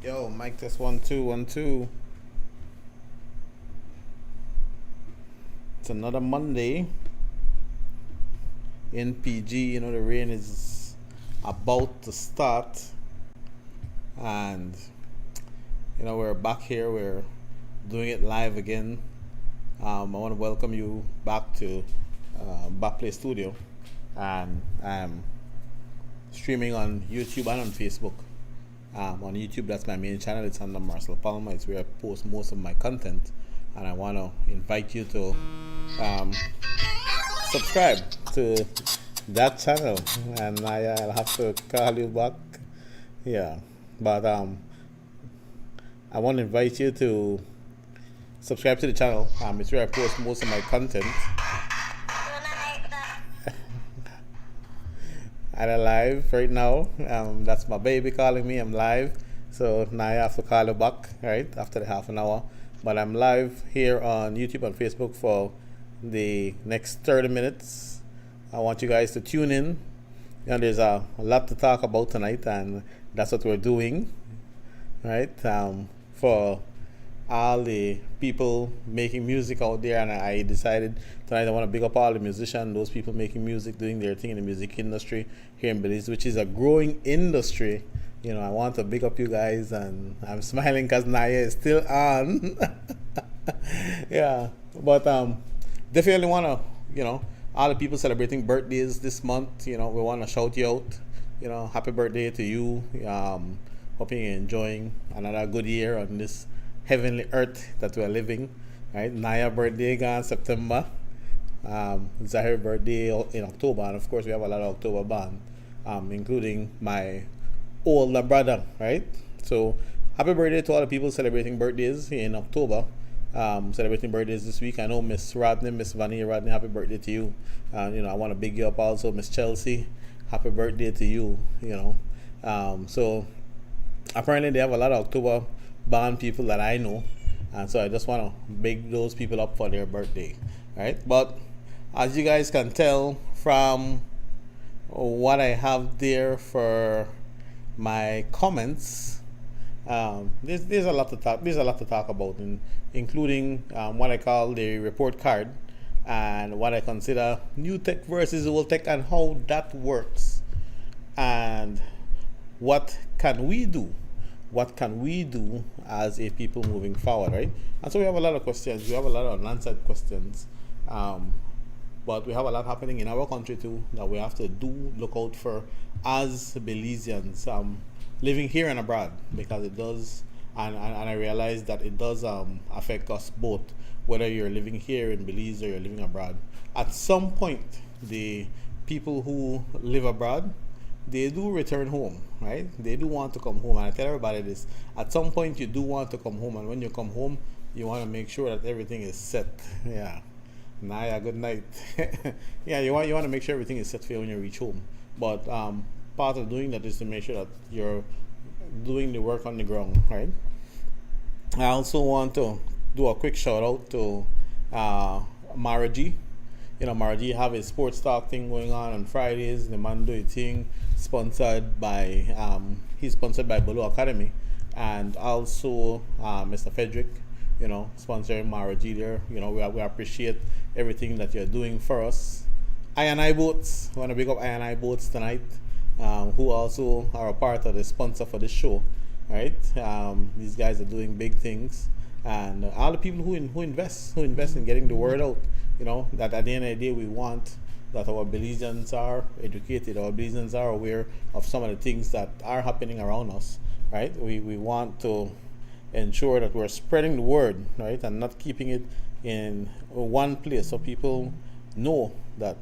Yo, mic test 1 2 1 2. It's another Monday in PG. You know the rain is about to start, and we're back here. We're doing it live again. I want to welcome you back to Bapplay Studio, and I'm streaming on YouTube and on Facebook. On YouTube, that's my main channel. It's under Marcel Palmer. It's where I post most of my content, and I want to invite you to subscribe to that channel. And I'll have to call you back. Yeah, but I want to invite you to subscribe to the channel. It's where I post most of my content. And I'm live right now. That's my baby calling me. I'm live. So now I have to call her back, right, after the half an hour. But I'm live here on YouTube and Facebook for the next 30 minutes. I want you guys to tune in. There's a lot to talk about tonight, and that's what we're doing, right? For all the people making music out there, and I decided tonight I want to big up all the musicians, those people making music, doing their thing in the music industry here in Belize, which is a growing industry. I want to big up you guys, and I'm smiling because Naya is still on. Yeah, but definitely want to, all the people celebrating birthdays this month, we want to shout you out. Happy birthday to you. Hoping you're enjoying another good year on this heavenly earth that we're living, right? Naya birthday gone September. Zahir birthday in October, and of course we have a lot of October band, including my older brother, right? So happy birthday to all the people celebrating birthdays in October. Celebrating birthdays this week. I know Miss Rodney, Miss Vanilla Rodney, happy birthday to you. I want to big you up also. Miss Chelsea, happy birthday to you. So apparently they have a lot of October band people that I know, and so I just want to big those people up for their birthday, right? But as you guys can tell from what I have there for my comments, there's a lot to talk. There's a lot to talk about, including what I call the report card, and what I consider new tech versus old tech, and how that works, and what can we do. What can we do as a people moving forward, right? And so we have a lot of questions. We have a lot of unanswered questions. But we have a lot happening in our country too that we have to look out for as Belizeans living here and abroad, because it does, and I realize that it does affect us both, whether you're living here in Belize or you're living abroad. At some point, the people who live abroad, they do return home, right? They do want to come home, and I tell everybody this: at some point, you do want to come home, and when you come home, you want to make sure that everything is set. Yeah, Naya, good night. Yeah, you want to make sure everything is set for you when you reach home. But part of doing that is to make sure that you're doing the work on the ground, right? I also want to do a quick shout out to Mara G. Mara G have a sports talk thing going on Fridays. The man do a thing sponsored by he's sponsored by Bolo Academy, and also Mr. Frederick, sponsoring Mara G there. We appreciate everything that you're doing for us. I Boats, I want to big up I Boats tonight, who also are a part of the sponsor for this show, right? These guys are doing big things, and all the people who invest in getting the word out. That at the end of the day, we want that our Belizeans are educated, our Belizeans are aware of some of the things that are happening around us, right? We want to ensure that we're spreading the word, right, and not keeping it in one place, so people know that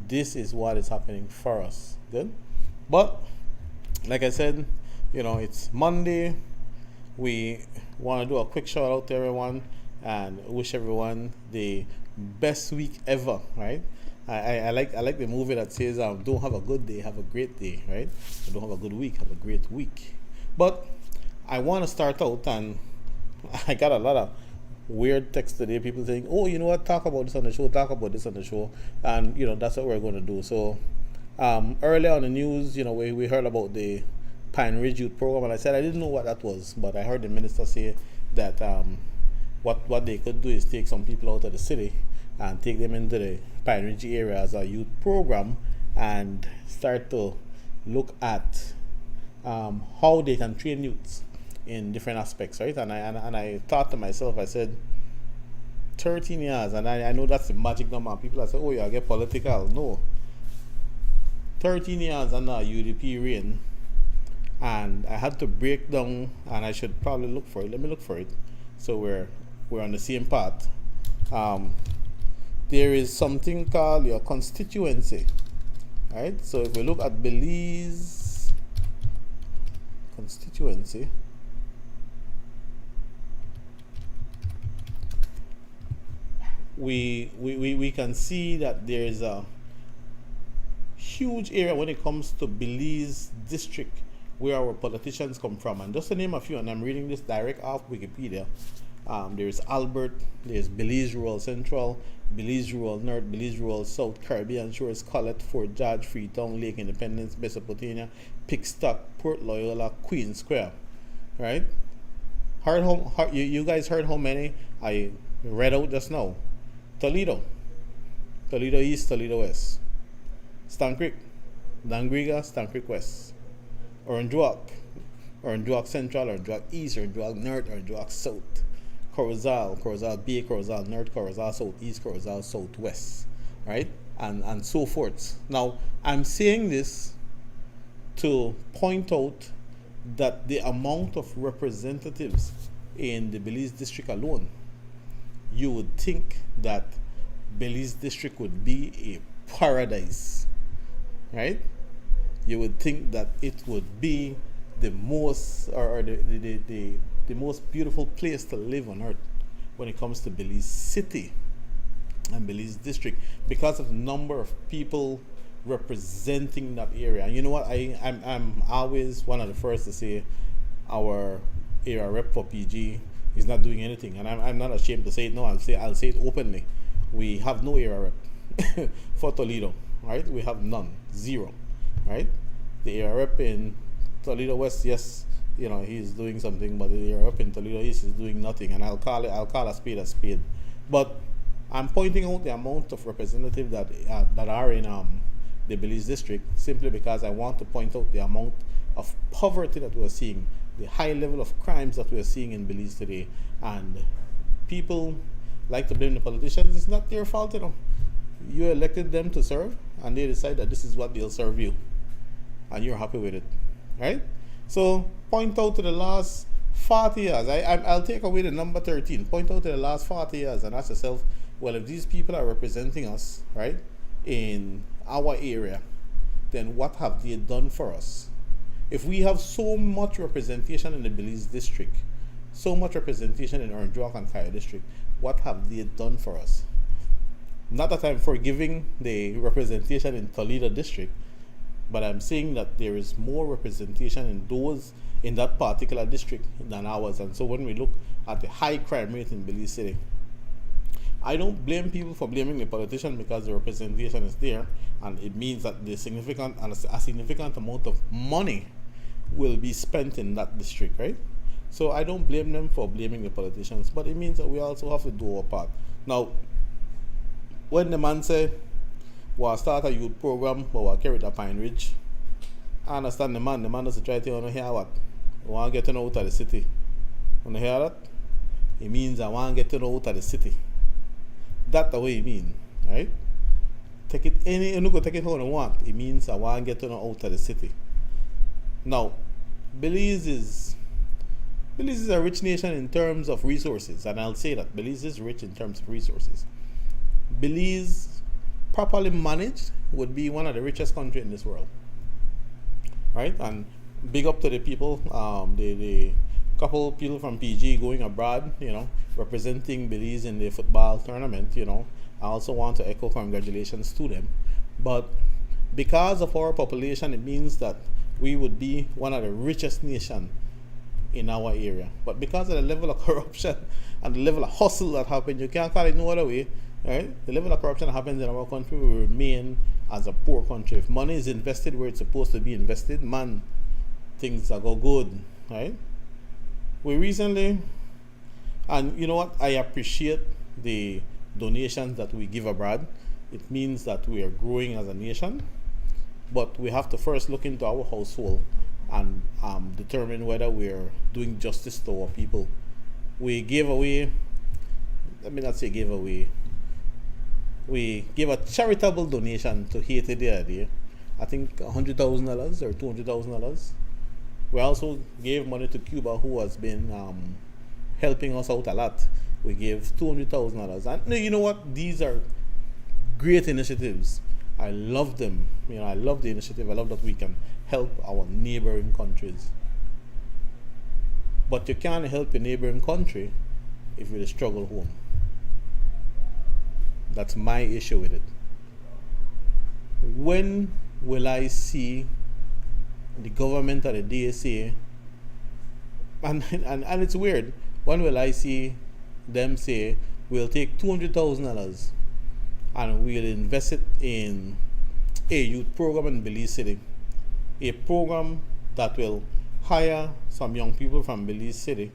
this is what is happening for us. Good? But like I said, it's Monday. We want to do a quick shout out to everyone and wish everyone the best week ever, right? I like the movie that says don't have a good day, have a great day, right? Don't have a good week, have a great week. But I want to start out, and I got a lot of weird text today, people saying, oh, talk about this on the show, and that's what we're going to do. So Earlier on the news, we heard about the Pine Ridge Youth Program, and I said I didn't know what that was, but I heard the minister say that what they could do is take some people out of the city and take them into the Pine Ridge area as a youth program and start to look at how they can train youths in different aspects, right? And I thought to myself, I said, 13 years, and I know that's the magic number. People are saying, oh, yeah, get political. No. 13 years under UDP reign, and I had to break down, and I should probably look for it. Let me look for it. So we're on the same path. There is something called your constituency, right? So if we look at Belize constituency, we can see that there is a huge area when it comes to Belize district where our politicians come from. And just to name a few, and I'm reading this direct off Wikipedia, there's Albert, there's Belize Rural Central, Belize Rural North, Belize Rural South, Caribbean Shores, Collet, Fort George, Freetown, Lake Independence, Mesopotamia, Pickstock, Port Loyola, Queen Square, right? You guys heard how many I read out just now? Toledo East, Toledo West, Stan Creek, Dangriga, Stan Creek West, Orange Walk Central, Orange Walk East, Orange Walk North, Orange Walk South, Corozal Bay, Corozal North, Corozal South East, Corozal Southwest, right? And so forth. Now, I'm saying this to point out that the amount of representatives in the Belize district alone, you would think that Belize district would be a paradise, right? You would think that it would be the most or the most beautiful place to live on earth when it comes to Belize City and Belize district because of the number of people representing that area. And you know what? I'm always one of the first to say our area rep for PG is not doing anything, and I'm not ashamed to say it. No, I'll say it openly. We have no area rep for Toledo, right? We have none, zero, right? The area rep in Toledo West, yes, he's doing something, but the area rep in Toledo East is doing nothing, and I'll call a spade a spade. But I'm pointing out the amount of representatives that are in the Belize district simply because I want to point out the amount of poverty that we're seeing, the high level of crimes that we're seeing in Belize today, and people like to blame the politicians. It's not their fault, You elected them to serve, and they decide that this is what they'll serve you, and you're happy with it, right? So point out to the last 40 years. I'll take away the number 13. Point out to the last 40 years and ask yourself, well, if these people are representing us, right, in our area, then what have they done for us? If we have so much representation in the Belize district, so much representation in Orange Walk and Kaya district, what have they done for us? Not that I'm forgiving the representation in Toledo district, but I'm saying that there is more representation in that particular district than ours. And so when we look at the high crime rate in Belize City, I don't blame people for blaming the politician because the representation is there, and it means that a significant amount of money will be spent in that district, right? So I don't blame them for blaming the politicians, but it means that we also have to do our part. Now, when the man said, we'll start a youth program, but we'll carry it to Pine Ridge, I understand the man doesn't try to hear what? I want to get out of the city. Want to hear that? It means I want to get out of the city. That's the way it means, right? Take it you go take it how you want. It means I want to get out of the city. Now, Belize is a rich nation in terms of resources, and I'll say that Belize is rich in terms of resources. Belize, properly managed, would be one of the richest countries in this world, right? And big up to the people, the couple people from PG going abroad, representing Belize in the football tournament. I also want to echo congratulations to them. But because of our population, it means that we would be one of the richest nations in our area. But because of the level of corruption and the level of hustle that happens, you can't call it no other way, right? The level of corruption that happens in our country will remain as a poor country. If money is invested where it's supposed to be invested, man, things are go good, right? We recently, and you know what, I appreciate the donations that we give abroad. It means that we are growing as a nation, but we have to first look into our household and determine whether we're doing justice to our people. We gave away, let me not say gave away, we gave a charitable donation to Haiti the other day. I think $100,000 or $200,000. We also gave money to Cuba, who has been helping us out a lot. We gave $200,000. And you know what? These are great initiatives. I love them. You know, I love the initiative. I love that we can help our neighboring countries. But you can't help your neighboring country if you struggle home. That's my issue with it. When will I see the government or the DSA, and it's weird, when will I see them say, we'll take $200,000 and we'll invest it in a youth program in Belize City, a program that will hire some young people from Belize City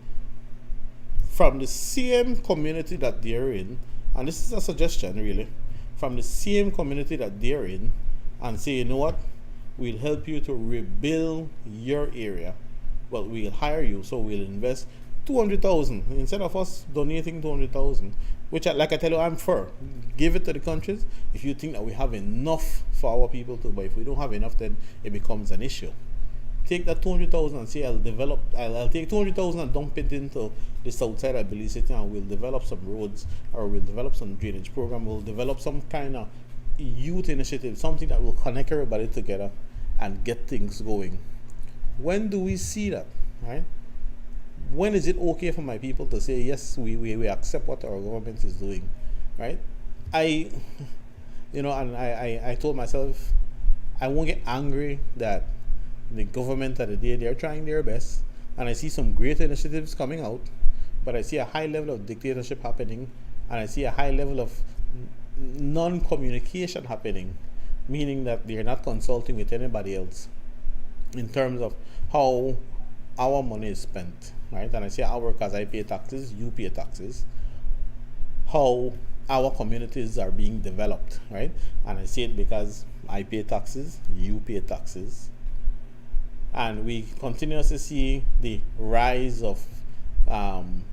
from the same community that they're in, and this is a suggestion really, from the same community that they're in, and say, you know what, we'll help you to rebuild your area, but we'll hire you, so we'll invest 200,000 instead of us donating 200,000, which, like I tell you, I'm for. Give it to the countries if you think that we have enough for our people to, but if we don't have enough, then it becomes an issue. Take that 200,000 and say, I'll take 200,000 and dump it into the south side of Belize City, and we'll develop some roads, or we'll develop some drainage program, we'll develop some kind of youth initiative, something that will connect everybody together and get things going. When do we see that, right? When is it okay for my people to say, yes, we accept what our government is doing, right? I told myself, I won't get angry that the government of the day, they're trying their best, and I see some great initiatives coming out, but I see a high level of dictatorship happening, and I see a high level of non-communication happening, meaning that they're not consulting with anybody else in terms of how our money is spent, right? And I say our because I pay taxes, you pay taxes, how our communities are being developed, right? And I say it because I pay taxes, you pay taxes, and we continuously see the rise of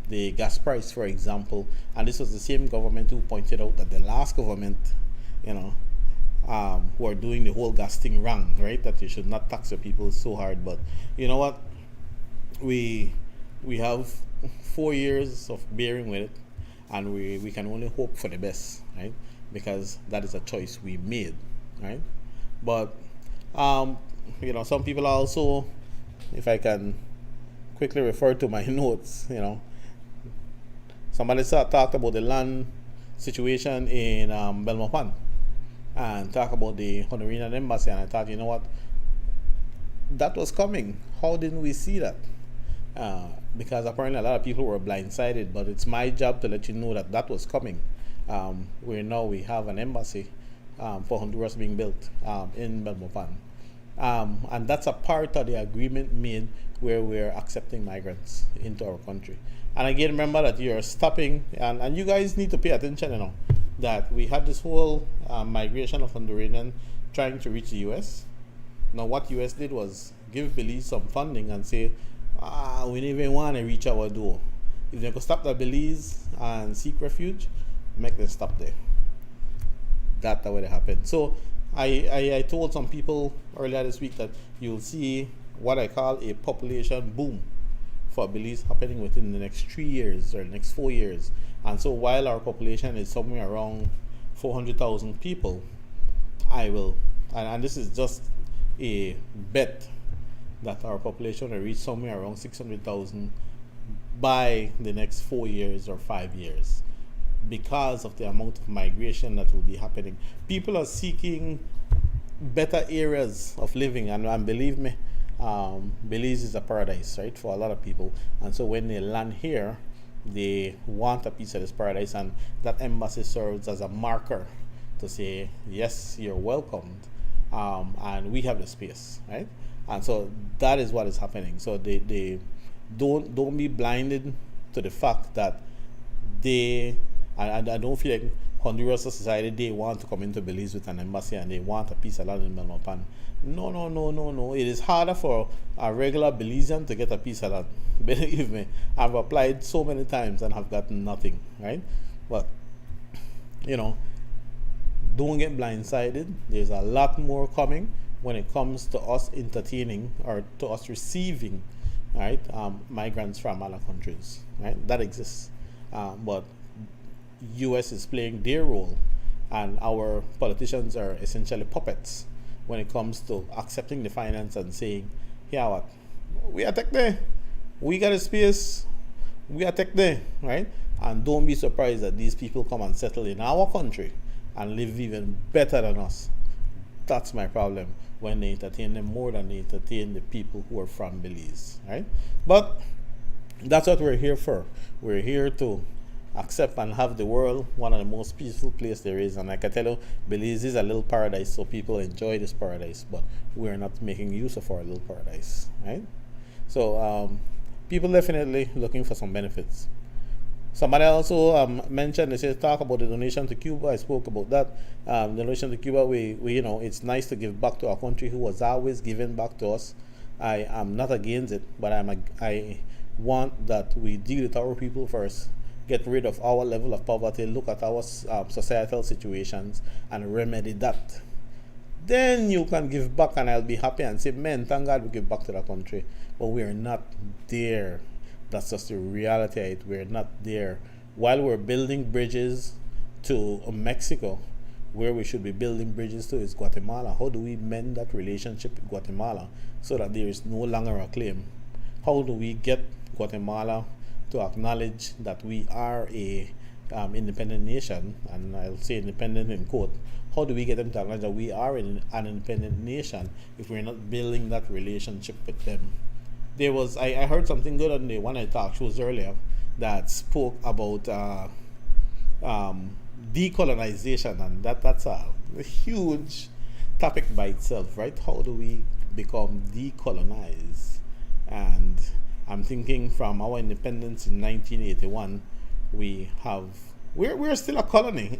the gas price, for example. And this was the same government who pointed out that the last government, who are doing the whole gas thing wrong, right? That you should not tax your people so hard. But you know what? We have 4 years of bearing with it, and we can only hope for the best, right? Because that is a choice we made, right? But some people are also, if I can quickly refer to my notes, somebody talked about the land situation in Belmopan and talk about the Honduran embassy, and I thought, you know what, that was coming. How didn't we see that? Because apparently a lot of people were blindsided, but it's my job to let you know that that was coming. We have an embassy for Honduras being built in Belmopan. And that's a part of the agreement made where we're accepting migrants into our country. And again, remember that you're stopping, and you guys need to pay attention, that we had this whole migration of Honduranian trying to reach the U.S. Now, what U.S. did was give Belize some funding and say, we don't even want to reach our door. If they could stop at Belize and seek refuge, make them stop there. That's what happened. So I told some people earlier this week that you'll see what I call a population boom for Belize happening within the next 3 years or the next 4 years. And so while our population is somewhere around 400,000 people, I will, and this is just a bet, that our population will reach somewhere around 600,000 by the next 4 years or 5 years, because of the amount of migration that will be happening. People are seeking better areas of living, and believe me, Belize is a paradise, right, for a lot of people. And so when they land here, they want a piece of this paradise, and that embassy serves as a marker to to say, yes, you're welcomed, and we have the space, right? And so that is what is happening. So they don't be blinded to the fact that they, and I don't feel like Honduras society, they want to come into Belize with an embassy and they want a piece of land in Belmopan. No, no, no, no, no. It is harder for a regular Belizean to get a piece of land. Believe me, I've applied so many times and have gotten nothing, right? But, you know, don't get blindsided. There's a lot more coming when it comes to us entertaining or to us receiving, right, migrants from other countries, right? That exists. But U.S. is playing their role, and our politicians are essentially puppets when it comes to accepting the finance and saying, "Yeah, what? We are tech there. We got a space. We are tech there, right?" And don't be surprised that these people come and settle in our country and live even better than us. That's my problem when they entertain them more than they entertain the people who are from Belize, right? But that's what we're here for. We're here to accept and have the world one of the most peaceful places there is. And I can tell you, Belize is a little paradise, so people enjoy this paradise, but we're not making use of our little paradise, right? So people definitely looking for some benefits. Somebody also mentioned, they said, talk about the donation to Cuba. I spoke about that. Donation to Cuba, we it's nice to give back to our country who was always giving back to us. I am not against it, but I want that we deal with our people first, get rid of our level of poverty, look at our societal situations, and remedy that. Then you can give back, and I'll be happy and say, man, thank God we give back to the country. But we are not there. That's just the reality. We're not there. While we're building bridges to Mexico, where we should be building bridges to is Guatemala. How do we mend that relationship with Guatemala so that there is no longer a claim? How do we get Guatemala to acknowledge that we are a independent nation, and I'll say independent in quote? How do we get them to acknowledge that we are an independent nation if we're not building that relationship with them? There was I heard something good on the one I talked shows earlier that spoke about decolonization, and that's a huge topic by itself, right? How do we become decolonized? And I'm thinking from our independence in 1981, we're still a colony.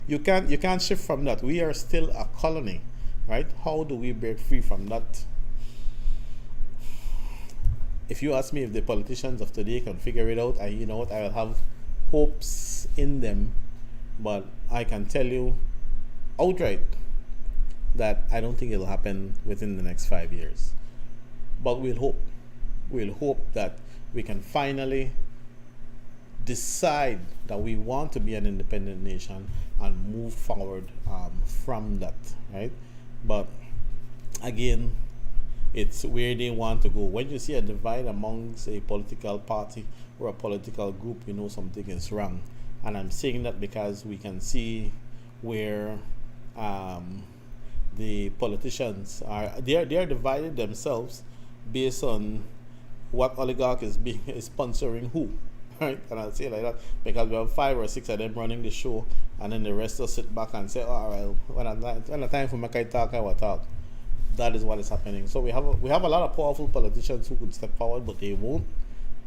you can't shift from that. We are still a colony, right? How do we break free from that? If you ask me if the politicians of today can figure it out, I will have hopes in them, but I can tell you outright that I don't think it'll happen within the next 5 years. But we'll hope. We'll hope that we can finally decide that we want to be an independent nation and move forward from that, right? But again, it's where they want to go. When you see a divide amongst a political party or a political group, you know something is wrong. And I'm saying that because we can see where the politicians they are divided themselves based on what oligarch is sponsoring who, right? And I'll say it like that because we have 5 or 6 of them running the show, and then the rest will sit back and say, "Oh, well, when the time for Makai talk, I will talk." That is what is happening. So we have a lot of powerful politicians who could step forward, but they won't,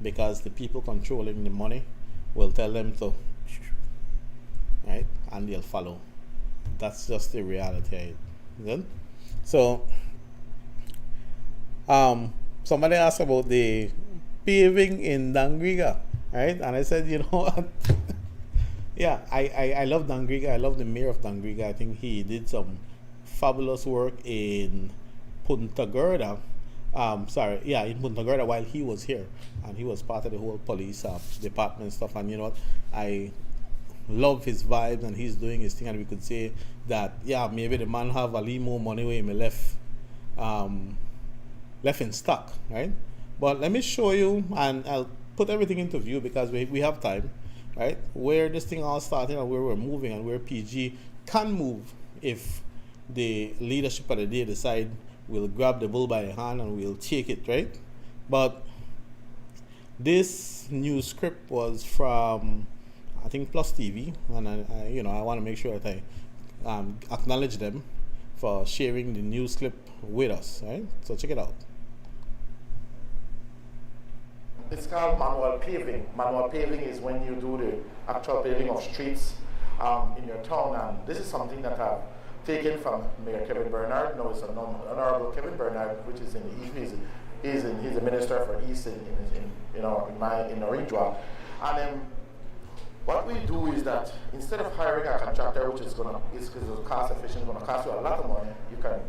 because the people controlling the money will tell them to, right, and they'll follow. That's just the reality. Good. So, somebody asked about the paving in Dangriga, right? And I said, you know what? Yeah, I love Dangriga. I love the mayor of Dangriga. I think he did some fabulous work in Punta Gorda. In Punta Gorda while he was here, and he was part of the whole police department stuff. And you know what? I love his vibes, and he's doing his thing. And we could say that, yeah, maybe the man have a little more money where he left in stock, right? But let me show you, and I'll put everything into view because we have time, right? Where this thing all started and where we're moving and where PG can move if the leadership of the day decide we'll grab the bull by the hand and we'll take it, right? But this news script was from, I think, Plus TV, and I want to make sure that acknowledge them for sharing the news clip with us, right? So check it out. It's called manual paving. Manual paving is when you do the actual paving of streets in your town, and this is something that I've taken from Mayor Kevin Bernard. No, it's Honorable Kevin Bernard, which is in the East. He's a minister for East in Orange Walk. And what we do is that instead of hiring a contractor, which is cost efficient, going to cost you a lot of money, you can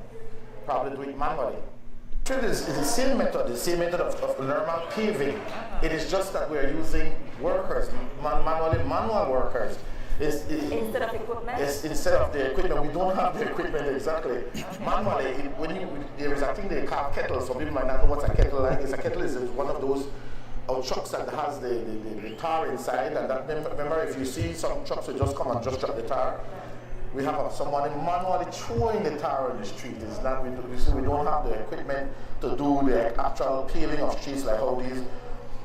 probably do it manually. It is the same method of normal paving. It is just that we are using workers, manual workers. Instead of equipment? Yes, instead of the equipment. We don't have the equipment exactly. Manually, there is a thing they call kettle. Some people might not know what a kettle like is. A kettle is one of those trucks that has the tar inside. And that, remember, if you see some trucks will just come and just drop the tar. We have someone manually throwing the tar on the street. It's not, we don't have the equipment to do the actual paving of streets like how these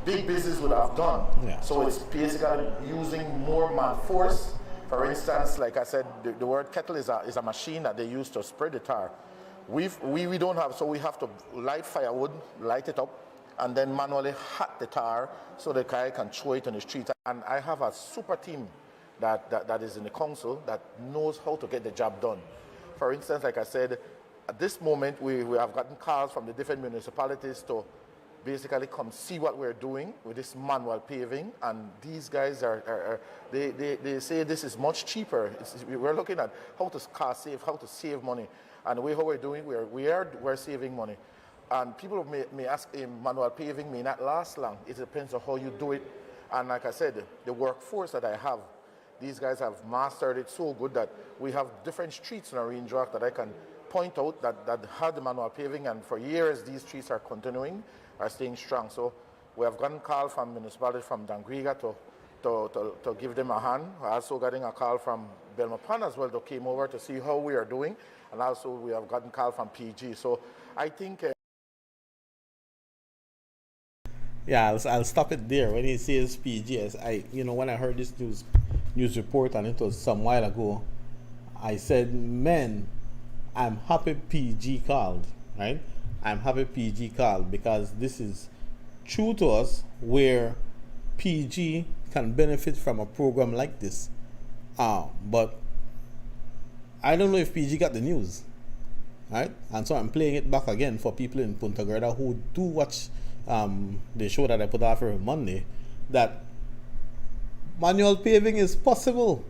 big business would have done. Yeah. So it's basically using more man force. For instance, like I said, the word kettle is a machine that they use to spread the tar. We don't have, so we have to light firewood, light it up, and then manually hot the tar so the guy can throw it on the street. And I have a super team that is in the council that knows how to get the job done. For instance, like I said, at this moment we have gotten calls from the different municipalities to basically come see what we're doing with this manual paving, and these guys they say this is much cheaper. We're looking at how to save money, and the way how we're doing, we're saving money. And people may ask, manual paving may not last long. It depends on how you do it. And like I said, the workforce that I have, these guys have mastered it so good that we have different streets in Orange Walk that I can point out that had the manual paving, and for years these streets are staying strong. So we have gotten a call from municipality from Dangriga to give them a hand. I also getting a call from Belmopan as well that came over to see how we are doing, and also we have gotten a call from PG. So I think Yeah, I'll stop it there. When he says PG, when I heard this news report, and it was some while ago, I said, man, I'm happy PG called, right? I'm happy PG called, because this is true to us where PG can benefit from a program like this. But I don't know if PG got the news, right? And so I'm playing it back again for people in Punta Gorda who do watch the show that I put out every Monday, that manual paving is possible,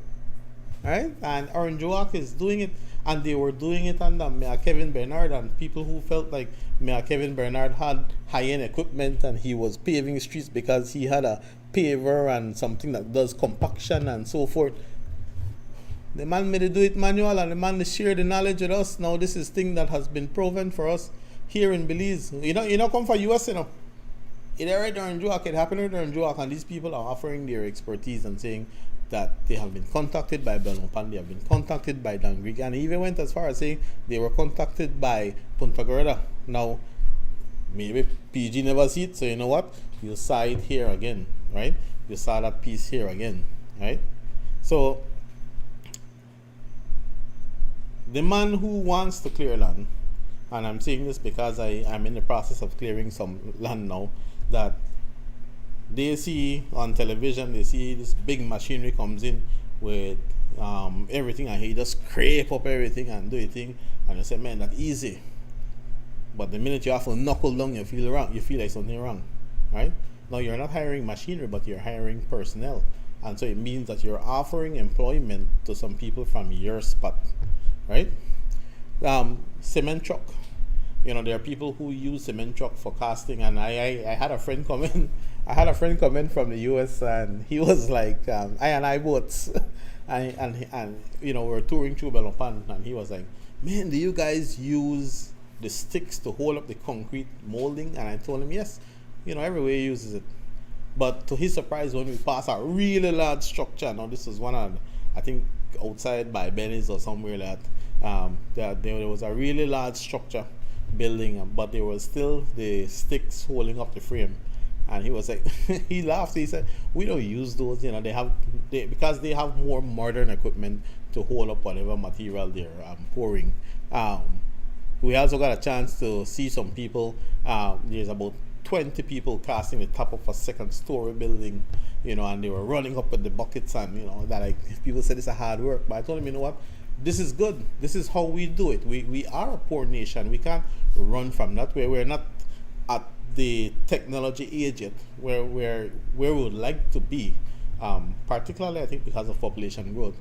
right? And Orange Walk is doing it, and they were doing it under Mayor Kevin Bernard, and people who felt like Mayor Kevin Bernard had high-end equipment and he was paving streets because he had a paver and something that does compaction and so forth. The man made it do it manual, and the man share the knowledge with us. Now this is thing that has been proven for us here in Belize. You know, come for US, It already Orange Walk, it happened in Orange Walk, and these people are offering their expertise and saying that they have been contacted by Belmopan, they have been contacted by Dangriga, and he even went as far as saying they were contacted by Punta Gorda. Now, maybe PG never see it, so you know what? You saw it here again, right? You saw that piece here again, right? So, the man who wants to clear land, and I'm saying this because I'm in the process of clearing some land now, that they see on television, they see this big machinery comes in with everything, and he just scrape up everything and do a thing, and they say, man, that's easy. But the minute you have to knuckle down, you feel wrong. You feel like something wrong, right? Now you're not hiring machinery, but you're hiring personnel, and so it means that you're offering employment to some people from your spot, right? Cement truck. There are people who use cement truck for casting, and I had a friend come in. I had a friend come in from the US, and he was like, I boats, and we're touring through Belmopan, and he was like, man, do you guys use the sticks to hold up the concrete molding? And I told him, yes, everywhere uses it. But to his surprise, when we passed a really large structure, now this was one of, I think, outside by Belize or somewhere that there was a really large structure building, but there was still the sticks holding up the frame, And he was like, he laughed. He said, "We don't use those. You know, because they have more modern equipment to hold up whatever material they're pouring." We also got a chance to see some people. There's about 20 people casting the top of a second-story building, you know, and they were running up with the buckets, and you know that, like, people said it's a hard work, but I told them, you know what, this is good. This is how we do it. We are a poor nation. We can't run from that. We're not at the technology age yet, where we would like to be, particularly I think because of population growth.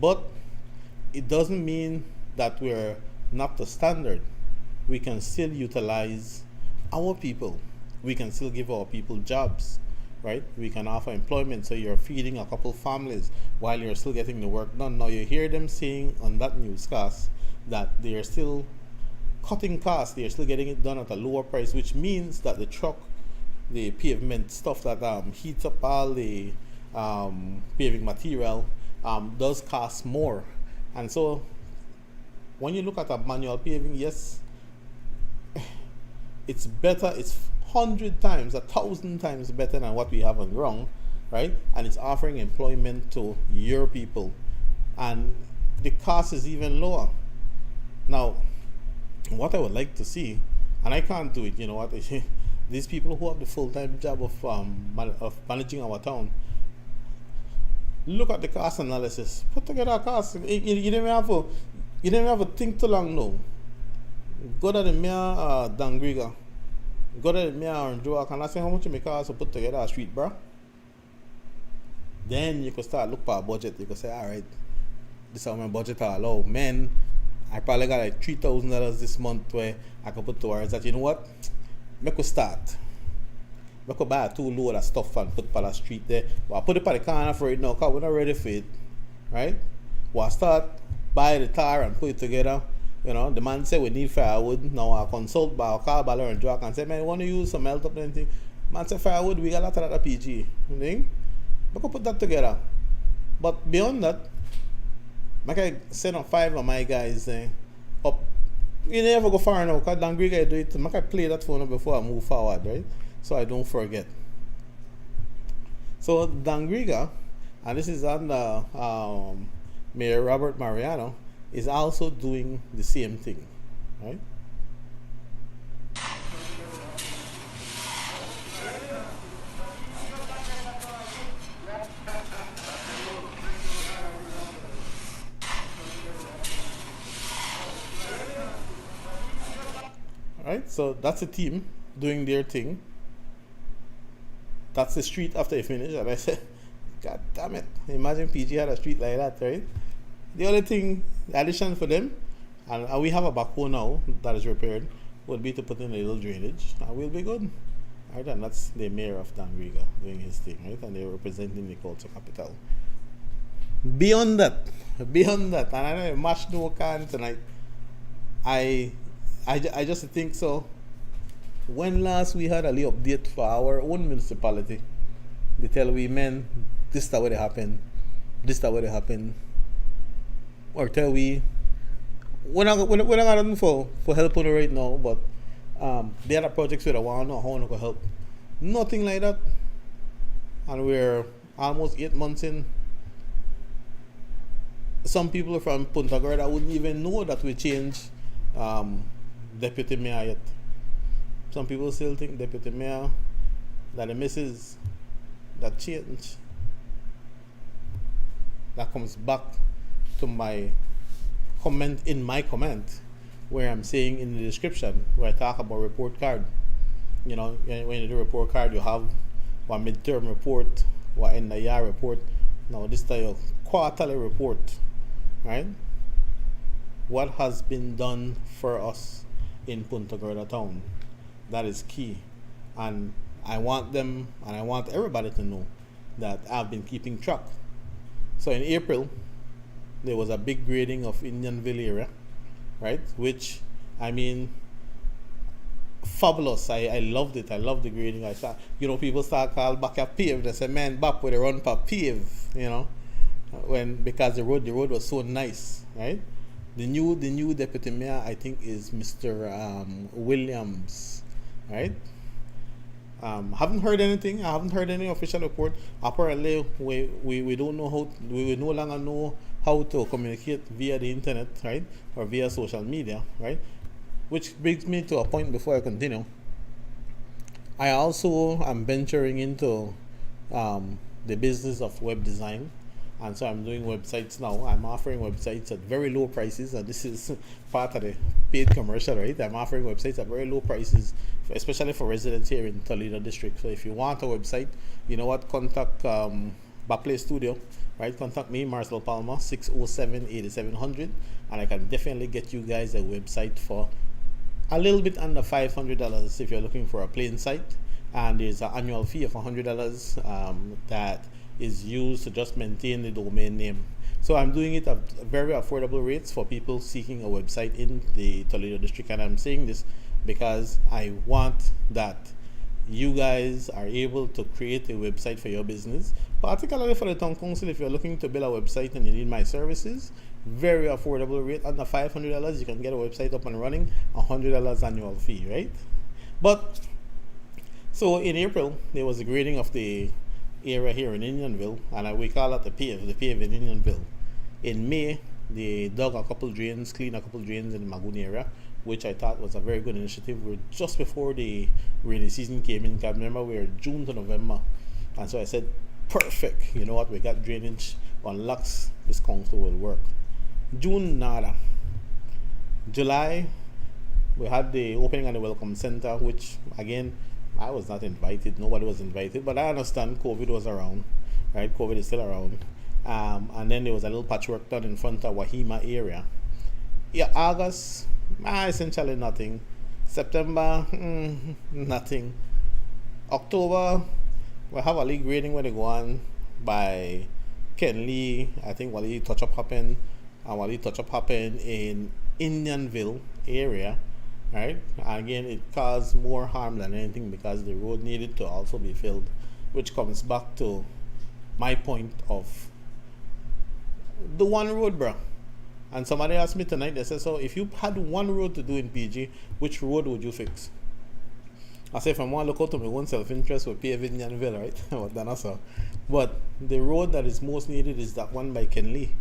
But it doesn't mean that we're not the standard. We can still utilize our people. We can still give our people jobs, right? We can offer employment, so you're feeding a couple families while you're still getting the work done. Now you hear them saying on that newscast that they're still cutting costs, they're still getting it done at a lower price, which means that the truck, the pavement stuff that heats up all the paving material does cost more. And so when you look at a manual paving, yes, it's better, it's 100 times, 1,000 times better than what we have on ground, right? And it's offering employment to your people, and the cost is even lower. Now, what I would like to see, and I can't do it, you know what, these people who have the full-time job of managing our town, look at the cost analysis, put together a cost. You don't have to think too long now. Go to the mayor Dangriga, go to the mayor and Joe, can I say how much it may cost to put together a street, bro? Then you can start look for a budget. You can say, all right, this is how my budget I allow. Man, I probably got like $3,000 this month where I can put towards that. You know what? Make us start. We could buy a 2 load of stuff and put on the street there. Well, I put it on the corner for it now because we're not ready for it, right? We'll start buy the tar and put it together. You know, the man said we need firewood. Now I consult by call Baller and Jack and say, man, you want to use some melt up anything? Man said firewood, we got a lot of that at PG. You think? We could put that together. But beyond that, I can send up 5 of my guys up. You never go far enough because Dangriga do it. I can play that phone before I move forward, right? So I don't forget. So Dangriga, and this is under Mayor Robert Mariano, is also doing the same thing, right? Right, so that's a team doing their thing. That's the street after you finish, and I said, God damn it! Imagine PG had a street like that, right? The only thing, the addition for them, and we have a backhoe now that is repaired, would be to put in a little drainage, and we'll be good. Right, and that's the mayor of Dangriga doing his thing, right? And they're representing the culture capital. Beyond that, and I don't match no can tonight. I just think so. When last we had a little update for our own municipality, they tell we, men, this is the way they happen, this is the way they happen. Or tell we're not going for help on it right now, but the other projects where I want to know how to help. Nothing like that. And we're almost 8 months in. Some people from Punta Gorda wouldn't even know that we changed deputy mayor yet. Some people still think deputy mayor, that the missus, that change. That comes back to my comment, where I'm saying in the description, where I talk about report card. You know, when you do report card, you have one midterm report, one end of year report. Now this is your quarterly report, right? What has been done for us in Punta Gorda town? That is key, and I want them, and I want everybody to know that I've been keeping track. So in April, there was a big grading of Indianville area, right? Which, I mean, fabulous. I loved it. I loved the grading. I saw, people start call back a pave. They say, man, back where they run for pave, because the road was so nice, right? The new deputy mayor, I think, is Mr. Williams, right? Haven't heard anything. I haven't heard any official report. Apparently, we don't know how. We no longer know how to communicate via the internet, right, or via social media, right. Which brings me to a point before I continue. I also am venturing into the business of web design, and so I'm doing websites now. I'm offering websites at very low prices, and this is part of the paid commercial, right? I'm offering websites at very low prices, especially for residents here in Toledo district. So if you want a website, you know what, contact Bapplay Studio, right? Contact me, Marcel Palmer, 607-8700, and I can definitely get you guys a website for a little bit under $500 if you're looking for a plain site. And there's an annual fee of $100 that is used to just maintain the domain name. So I'm doing it at very affordable rates for people seeking a website in the Toledo district. And I'm saying this because I want that you guys are able to create a website for your business, particularly for the town council. If you're looking to build a website and you need my services, very affordable rate, under $500 you can get a website up and running, $100 annual fee, right? But so in April there was a grading of the area here in Indianville, and we call it the PAV in Indianville. In May they dug a couple drains, cleaned a couple drains in the Magoon area, which I thought was a very good initiative. We're just before the rainy season came in. I remember we were June to November, and so I said, perfect, you know what, we got drainage on Lux, this council will work. June, nada. July, we had the opening of the Welcome Center, which again, I was not invited, nobody was invited, but I understand COVID was around, right? COVID is still around. And then there was a little patchwork done in front of Wahima area. Yeah, August, essentially nothing. September, nothing. October, we have a league grading where they go on by Ken Lee. I think Wally touch-up happened. And Wally touch-up happened in Indianville area, right? And again, it caused more harm than anything because the road needed to also be filled, which comes back to my point of the one road, bro. And somebody asked me tonight, they said, so if you had one road to do in PG, which road would you fix? I say, if I want to look out to my own self-interest with PAV Indianville, right? But the road that is most needed is that one by Ken Lee.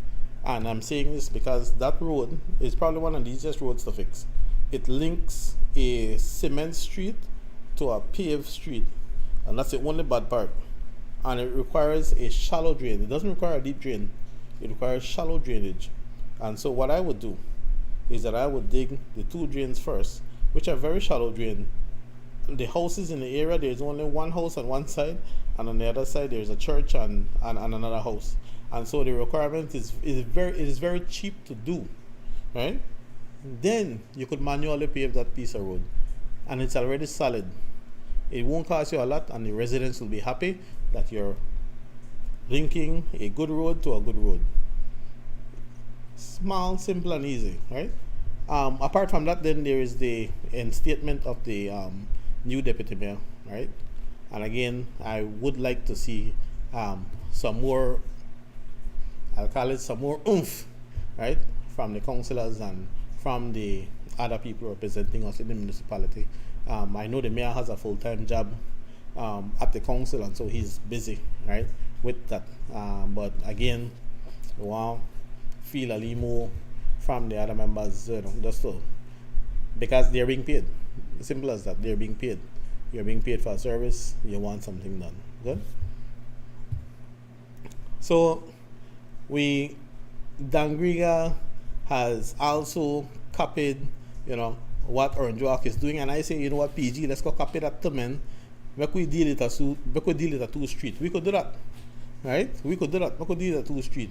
And I'm saying this because that road is probably one of the easiest roads to fix. It links a cement street to a paved street, and that's the only bad part. And it requires a shallow drain. It doesn't require a deep drain. It requires shallow drainage. And so what I would do is that I would dig the two drains first, which are very shallow drain. The houses in the area, there's only one house on one side, and on the other side there's a church and another house. And so the requirement is very cheap to do, right? Then you could manually pave that piece of road, and it's already solid. It won't cost you a lot, and the residents will be happy that you're linking a good road to a good road. Small, simple, and easy, right? Apart from that, then there is the instatement of the new deputy mayor, right? And again, I would like to see some more, I'll call it some more oomph, right, from the councillors and from the other people representing us in the municipality. I know the mayor has a full-time job at the council, and so he's busy, right, with that. But again, we want to feel a little more from the other members, you know, just so, because they're being paid. Simple as that. They're being paid. You're being paid for a service. You want something done. Good. So Dangriga has also copied, you know, what Orange Walk is doing, and I say, you know what, PG, let's go copy that to men. We could deal it as a two street. We could do that, right? We could deal it a two street,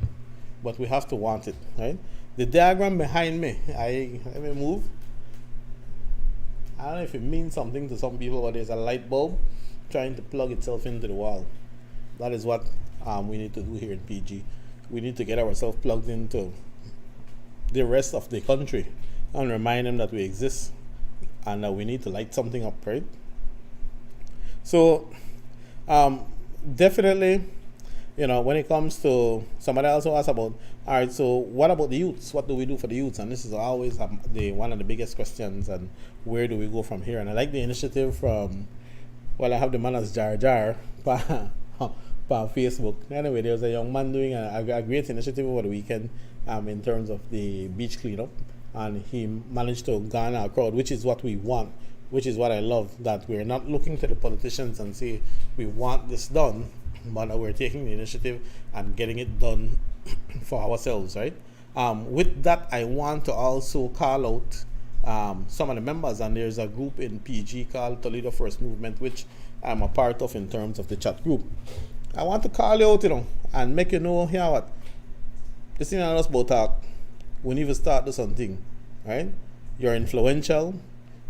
but we have to want it, right? The diagram behind me, let me move. I don't know if it means something to some people, but there's a light bulb trying to plug itself into the wall. That is what we need to do here in PG. We need to get ourselves plugged into the rest of the country and remind them that we exist and that we need to light something up, right? So definitely, you know, when it comes to, somebody also asked about, all right, so what about the youths? What do we do for the youths? And this is always one of the biggest questions, and where do we go from here? And I like the initiative from Well, I have the man as Jar Jar pa, pa Facebook. Anyway, there was a young man doing a great initiative over the weekend in terms of the beach cleanup, and he managed to garner a crowd, which is what we want, which is what I love, that we're not looking to the politicians and say we want this done, but we're taking the initiative and getting it done for ourselves, right? With that, I want to also call out some of the members, and there's a group in PG called Toledo First Movement, which I'm a part of in terms of the chat group. I want to call you out, and make you know here what this thing is about talk. We need to start do something, right? You're influential.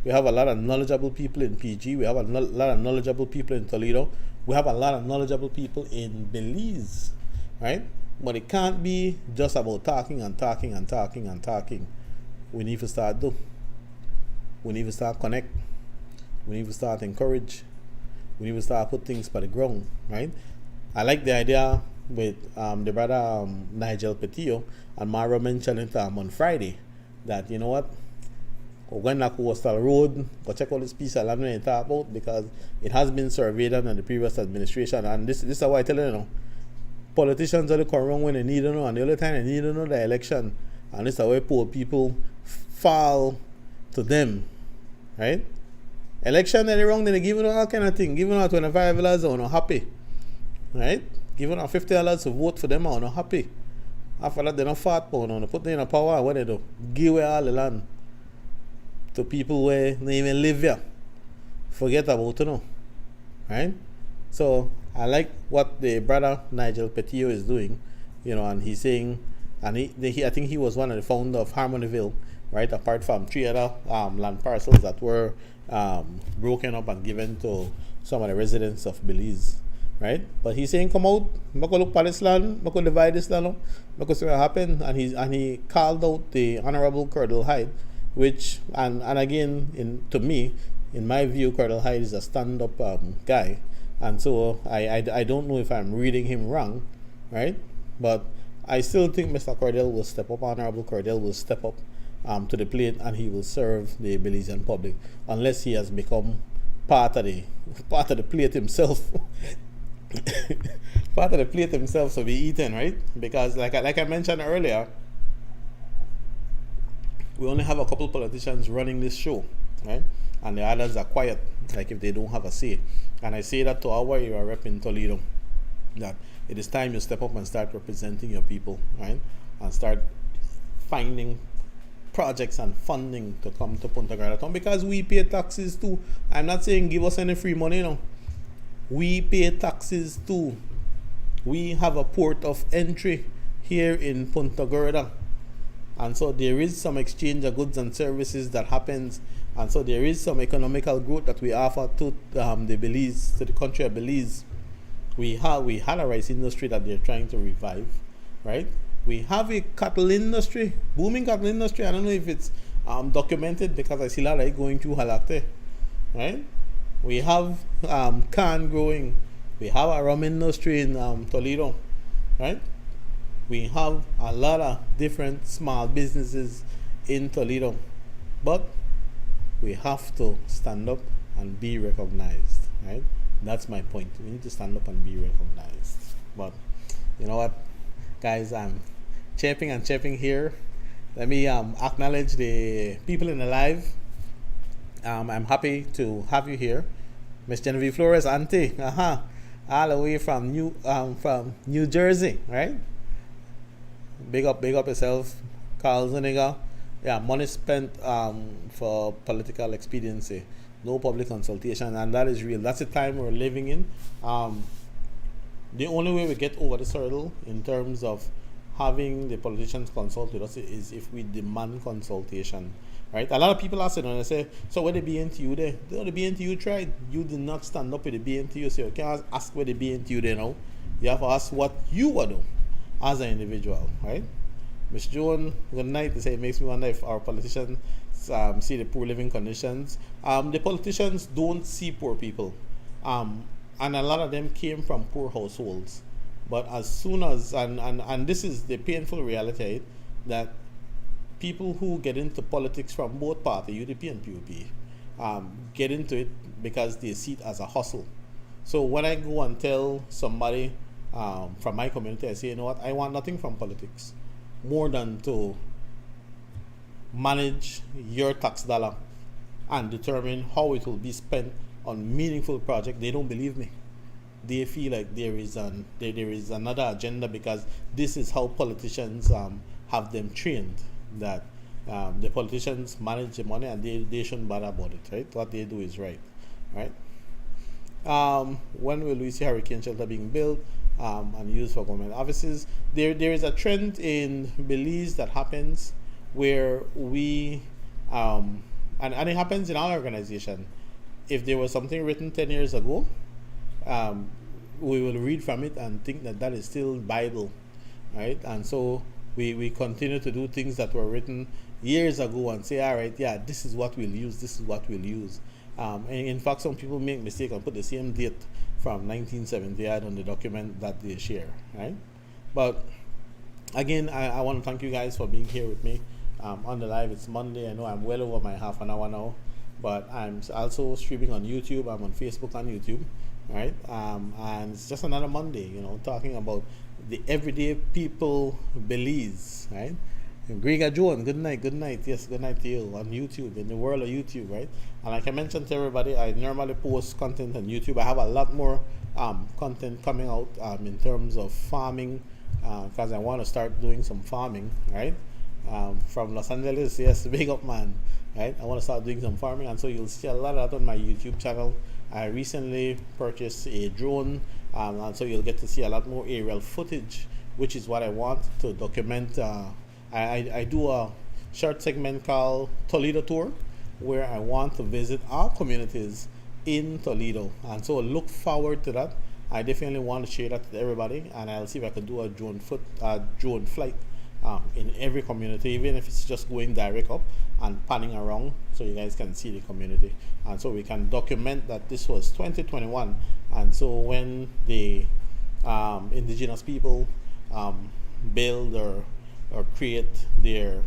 We have a lot of knowledgeable people in PG. We have a lot of knowledgeable people in Toledo. We have a lot of knowledgeable people in Belize, right? But it can't be just about talking and talking and talking and talking. We need to start do. We need to start connect. We need to start encourage. We need to start put things by the ground, right? I like the idea with the brother Nigel Petillo and Mara mentioned it on Friday, that you know what, when I coastal road, go check all this piece of land when you talk about, because it has been surveyed under the previous administration, and this is what I tell you, politicians only come wrong when they need to know, and the only time they need to know the election, and this is why poor people fall to them, right? Election any wrong, then they give you all kind of thing, giving out $25 or not happy, right? Giving out $50 to vote for them or not happy. After that, they don't fat pound on, they put them in a power, and what they do? Give away all the land to people where they even live here. Forget about it, right? So I like what the brother Nigel Petillo is doing, and he's saying, and he I think he was one of the founders of Harmonyville, right? Apart from 3 other land parcels that were broken up and given to some of the residents of Belize, right? But he's saying, come out, make a look at this land, make a divide this land, make a see what happened, and he called out the Honorable Curdle Hyde, which and again, to me, in my view, Curdle Hyde is a stand-up guy, and so I don't know if I'm reading him wrong, right? But I still think Mr. Curdle will step up, Honorable Curdle will step up to the plate, and he will serve the Belizean public, unless he has become part of the plate himself. Part of the plate himself to be eaten, right? Because like I mentioned earlier, we only have a couple politicians running this show, right? And the others are quiet, like if they don't have a say. And I say that to our area rep in Toledo, that it is time you step up and start representing your people, right? And start finding projects and funding to come to Punta Gorda, because we pay taxes too. I'm not saying give us any free money, we pay taxes too. We have a port of entry here in Punta Gorda, and so there is some exchange of goods and services that happens, and so there is some economical growth that we offer to the country of Belize. We had a rice industry that they're trying to revive, right? We have a cattle industry, booming cattle industry. I don't know if it's documented, because I see a lot of it going through Halakte, right? We have corn growing. We have a rum industry in Toledo, right? We have a lot of different small businesses in Toledo, but we have to stand up and be recognized, right? That's my point. We need to stand up and be recognized. But you know what, guys, I'm chirping here. Let me acknowledge the people in the live. I'm happy to have you here, Miss Genevieve Flores, auntie, all the way from New Jersey, right? Big up yourself, Carl Zuniga. Yeah, money spent for political expediency, no public consultation, and that is real. That's the time we're living in. The only way we get over this hurdle in terms of having the politicians consult with us is if we demand consultation, right? A lot of people ask it and they say, so where the BNTU there? The BNTU tried. You did not stand up with the BNTU, so you can't ask where the BNTU there now. You have to ask what you want to do as an individual, right? Ms. Joan, good night. They say it makes me wonder if our politicians see the poor living conditions. The politicians don't see poor people, and a lot of them came from poor households. But as soon as, and this is the painful reality, that people who get into politics from both parties, UDP and PUP, get into it because they see it as a hustle. So when I go and tell somebody from my community, I say, you know what, I want nothing from politics more than to manage your tax dollar and determine how it will be spent on meaningful project. They don't believe me. They feel like there is another agenda because this is how politicians have them trained, that the politicians manage the money and they shouldn't bother about it, right? What they do is right, right? When will we see hurricane shelter being built and used for government offices? There is a trend in Belize that happens where we and it happens in our organization. If there was something written 10 years ago, we will read from it and think that that is still Bible, right? And so we continue to do things that were written years ago and say, all right, yeah, this is what we'll use, this is what we'll use. And in fact, some people make mistake and put the same date from 1978 on the document that they share, right? But again, I want to thank you guys for being here with me on the live. It's Monday. I know I'm well over my half an hour now, but I'm also streaming on YouTube. I'm on Facebook and YouTube, right? And it's just another Monday, you know, talking about the everyday people Belize, right? Grega Joan, good night. Yes, good night to you on YouTube, in the world of YouTube, right? And like I mentioned to everybody, I normally post content on YouTube. I have a lot more content coming out in terms of farming, because I want to start doing some farming, right? From Los Angeles, yes, big up, man, right? I want to start doing some farming, and so you'll see a lot of that on my YouTube channel. I recently purchased a drone, and so you'll get to see a lot more aerial footage, which is what I want to document. I do a short segment called Toledo Tour, where I want to visit our communities in Toledo, and so look forward to that. I definitely want to share that with everybody, and I'll see if I can do a drone flight in every community, even if it's just going direct up and panning around so you guys can see the community, and so we can document that this was 2021. And so when the indigenous people build or create their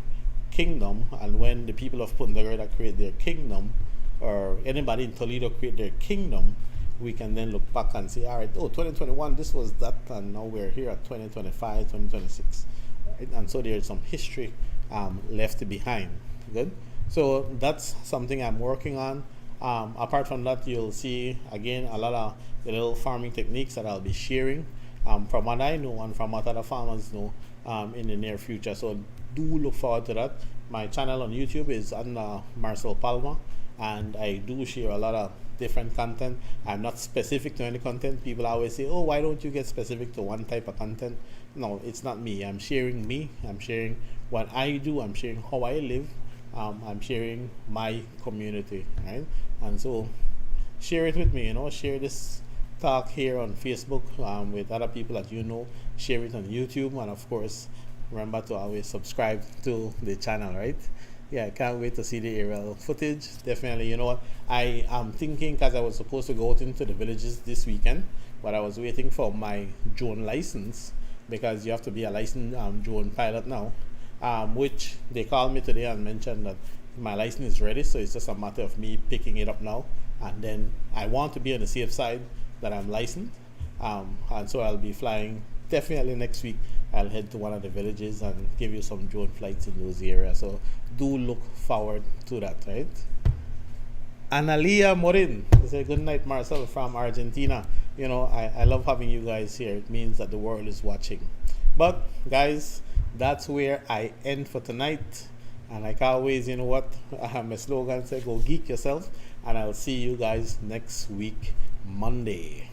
kingdom, and when the people of Punta Gorda create their kingdom, or anybody in Toledo create their kingdom, we can then look back and say, all right, 2021, this was that, and now we're here at 2025, 2026. Right? And so there's some history left behind. Good. So that's something I'm working on. Apart from that, you'll see, again, a lot of the little farming techniques that I'll be sharing from what I know and from what other farmers know in the near future. So do look forward to that. My channel on YouTube is under Marcel Palma, and I do share a lot of different content. I'm not specific to any content. People always say, oh, why don't you get specific to one type of content? No, it's not me. I'm sharing me. I'm sharing what I do. I'm sharing how I live. I'm sharing my community, right? And so share it with me, you know, share this talk here on Facebook with other people that you know. Share it on YouTube, and of course, remember to always subscribe to the channel, right? Yeah, I can't wait to see the aerial footage. Definitely, you know what? I am thinking, because I was supposed to go out into the villages this weekend, but I was waiting for my drone license, because you have to be a licensed drone pilot now, which they called me today and mentioned that my license is ready, so it's just a matter of me picking it up now. And then I want to be on the safe side that I'm licensed, and so I'll be flying definitely next week. I'll head to one of the villages and give you some drone flights in those areas. So do look forward to that, right? Analia Morin, say good night, Marcel from Argentina. You know, I love having you guys here. It means that the world is watching. But guys, that's where I end for tonight. And like always, you know what? My slogan says, go geek yourself. And I'll see you guys next week, Monday.